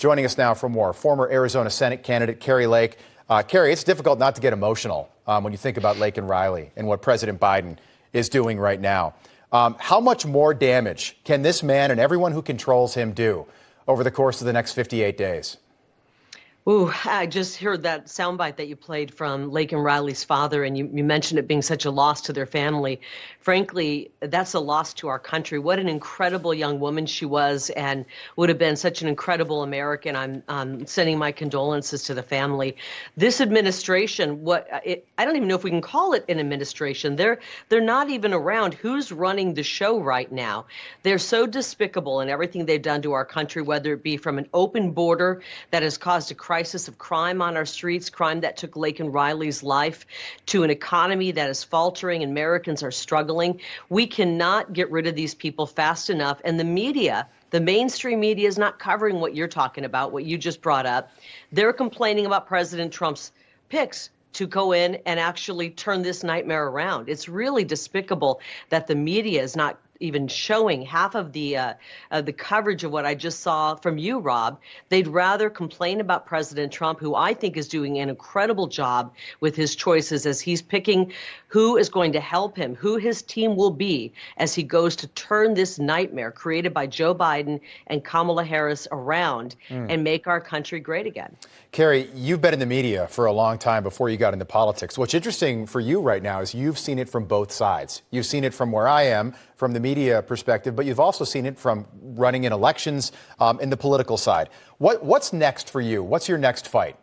Joining us now for more, former Arizona Senate candidate Kari Lake. Kari, it's difficult not to get emotional when you think about Laken Riley and what President Biden is doing right now. How much more damage can this man and everyone who controls him do over the course of the next 58 days? Ooh, I just heard that soundbite that you played from Laken Riley's father, and you mentioned it being such a loss to their family. Frankly, that's a loss to our country. What an incredible young woman she was, and would have been such an incredible American. I'm sending my condolences to the family. This administration, I don't even know if we can call it an administration. They're not even around. Who's running the show right now? They're so despicable in everything they've done to our country, whether it be from an open border that has caused a crisis of crime on our streets, crime that took Laken Riley's life, to an economy that is faltering and Americans are struggling. We cannot get rid of these people fast enough. And the media, the mainstream media, is not covering what you're talking about, what you just brought up. They're complaining about President Trump's picks to go in and actually turn this nightmare around. It's really despicable that the media is not even showing half of the coverage of what I just saw from you, Rob. They'd rather complain about President Trump, who I think is doing an incredible job with his choices as he's picking who is going to help him, who his team will be as he goes to turn this nightmare created by Joe Biden and Kamala Harris around and make our country great again. Kari, you've been in the media for a long time before you got into politics. What's interesting for you right now is you've seen it from both sides. You've seen it from where I am, from the media perspective, but you've also seen it from running in elections in the political side. What's next for you? What's your next fight?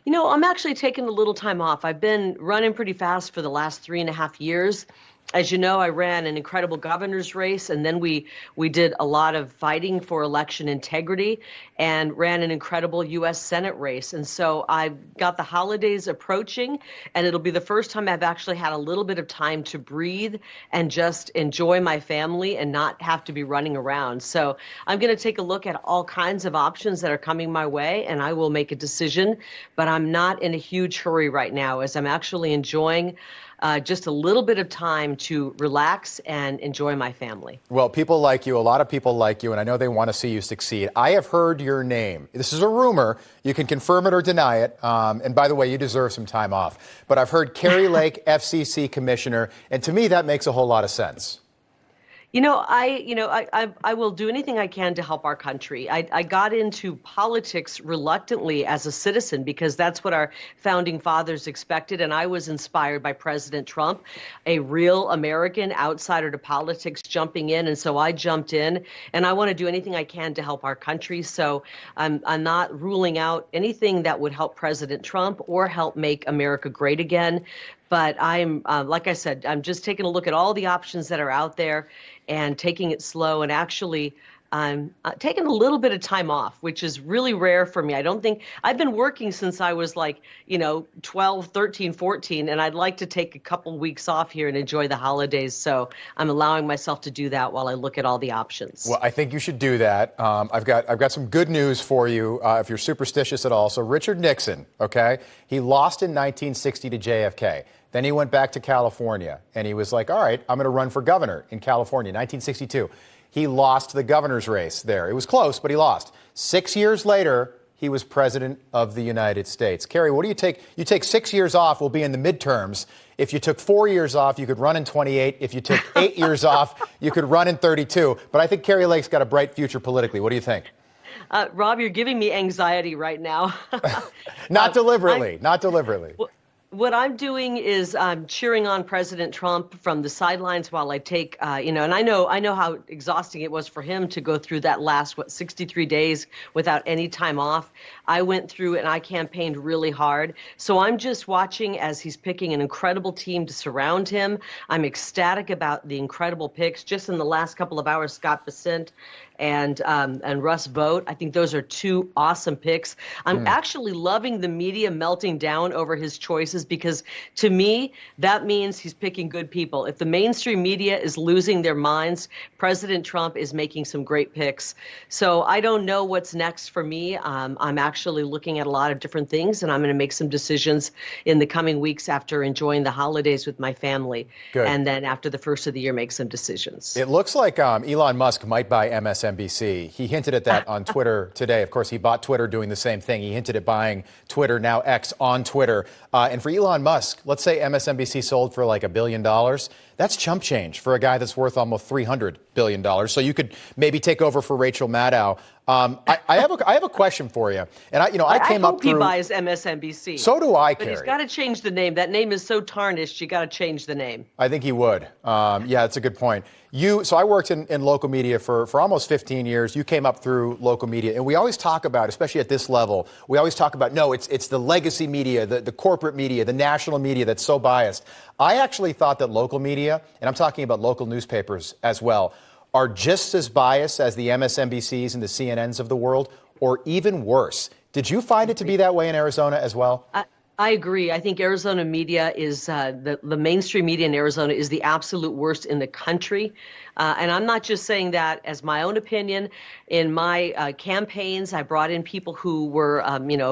You know, I'm actually taking a little time off. I've been running pretty fast for the last 3.5 years. As you know, I ran an incredible governor's race, and then we did a lot of fighting for election integrity and ran an incredible U.S. Senate race. And so I've got the holidays approaching, and it'll be the first time I've actually had a little bit of time to breathe and just enjoy my family and not have to be running around. So I'm going to take a look at all kinds of options that are coming my way, and I will make a decision. But I'm not in a huge hurry right now, as I'm actually enjoying just a little bit of time to relax and enjoy my family. Well, people like you, a lot of people like you, and I know they want to see you succeed. I have heard your name. This is a rumor. You can confirm it or deny it. And by the way, you deserve some time off. But I've heard Kari Lake FCC commissioner, and to me, that makes a whole lot of sense. I will do anything I can to help our country. I got into politics reluctantly as a citizen because that's what our founding fathers expected. And I was inspired by President Trump, a real American outsider to politics, jumping in. And so I jumped in, and I want to do anything I can to help our country. So I'm not ruling out anything that would help President Trump or help make America great again. But I'm, like I said, I'm just taking a look at all the options that are out there and taking it slow, and actually taking a little bit of time off, which is really rare for me. I don't think I've been working since I was 12, 13, 14, and I'd like to take a couple weeks off here and enjoy the holidays. So I'm allowing myself to do that while I look at all the options. Well, I think you should do that. I've got some good news for you if you're superstitious at all. So Richard Nixon, okay, he lost in 1960 to JFK. Then he went back to California, and he was like, all right, I'm going to run for governor in California, 1962. He lost the governor's race there. It was close, but he lost. 6 years later, he was president of the United States. Kari, what do you take? You take 6 years off, we'll be in the midterms. If you took 4 years off, you could run in 28. If you took 8 years off, you could run in 32. But I think Kari Lake's got a bright future politically. What do you think? Rob, you're giving me anxiety right now. Not deliberately. Not deliberately. What I'm doing is cheering on President Trump from the sidelines while I take, and I know how exhausting it was for him to go through that last, 63 days without any time off. I went through it and I campaigned really hard. So I'm just watching as he's picking an incredible team to surround him. I'm ecstatic about the incredible picks. Just in the last couple of hours, Scott Bessent and Russ Vought. I think those are two awesome picks. I'm actually loving the media melting down over his choices, because to me, that means he's picking good people. If the mainstream media is losing their minds, President Trump is making some great picks. So I don't know what's next for me. I'm actually looking at a lot of different things, and I'm going to make some decisions in the coming weeks after enjoying the holidays with my family. Good. And then after the first of the year, make some decisions. It looks like Elon Musk might buy MSNBC. MSNBC. He hinted at that on Twitter today. Of course, he bought Twitter doing the same thing. He hinted at buying Twitter, now X, on Twitter. And for Elon Musk, let's say MSNBC sold for like $1 billion. That's chump change for a guy that's worth almost $300 billion. So you could maybe take over for Rachel Maddow. I have a question for you. And I came up through. He buys MSNBC. So do I, But Kari. he's got to change the name. That name is so tarnished. You got to change the name. I think he would. Yeah, that's a good point. So I worked in local media for almost 15 years. You came up through local media, and we always talk about, especially at this level, we always talk about, no, it's the legacy media, the corporate media, the national media that's so biased. I actually thought that local media, and I'm talking about local newspapers as well, are just as biased as the MSNBCs and the CNNs of the world, or even worse. Did you find it to be that way in Arizona as well? I agree. I think Arizona media is the mainstream media in Arizona is the absolute worst in the country. And I'm not just saying that as my own opinion. In my campaigns, I brought in people who were,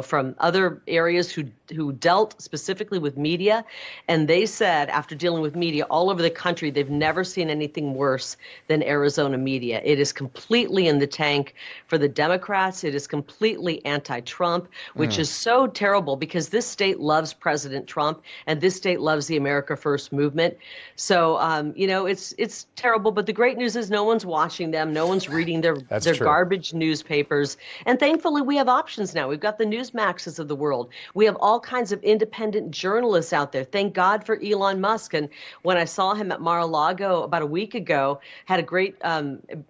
from other areas who dealt specifically with media. And they said, after dealing with media all over the country, they've never seen anything worse than Arizona media. It is completely in the tank for the Democrats. It is completely anti-Trump, which is so terrible because this state loves President Trump and this state loves the America First movement. So, it's terrible. But the great news is no one's watching them. No one's reading their garbage newspapers. And thankfully, we have options now. We've got the Newsmaxes of the world. We have all kinds of independent journalists out there. Thank God for Elon Musk. And when I saw him at Mar-a-Lago about a week ago, had a great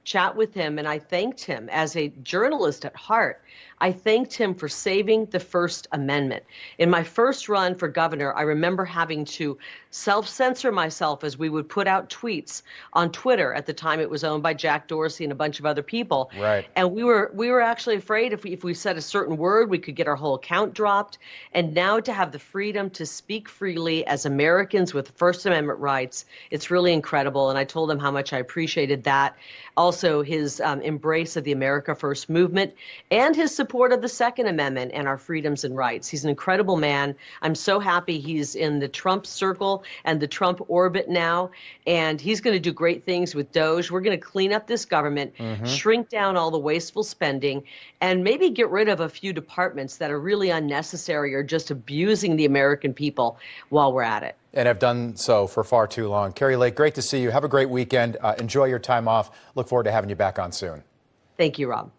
chat with him, and I thanked him as a journalist at heart. I thanked him for saving the First Amendment. In my first run for governor, I remember having to self-censor myself as we would put out tweets on Twitter. At the time, it was owned by Jack Dorsey and a bunch of other people. Right. And we were actually afraid if we said a certain word, we could get our whole account dropped. And now to have the freedom to speak freely as Americans with First Amendment rights, it's really incredible. And I told him how much I appreciated that. Also, his embrace of the America First movement and his support of the Second Amendment and our freedoms and rights. He's an incredible man. I'm so happy he's in the Trump circle and the Trump orbit now. And he's going to do great things with DOGE. We're going to clean up this government, shrink down all the wasteful spending, and maybe get rid of a few departments that are really unnecessary or just abusing the American people while we're at it. And have done so for far too long. Kari Lake, great to see you. Have a great weekend. Enjoy your time off. Look forward to having you back on soon. Thank you, Rob.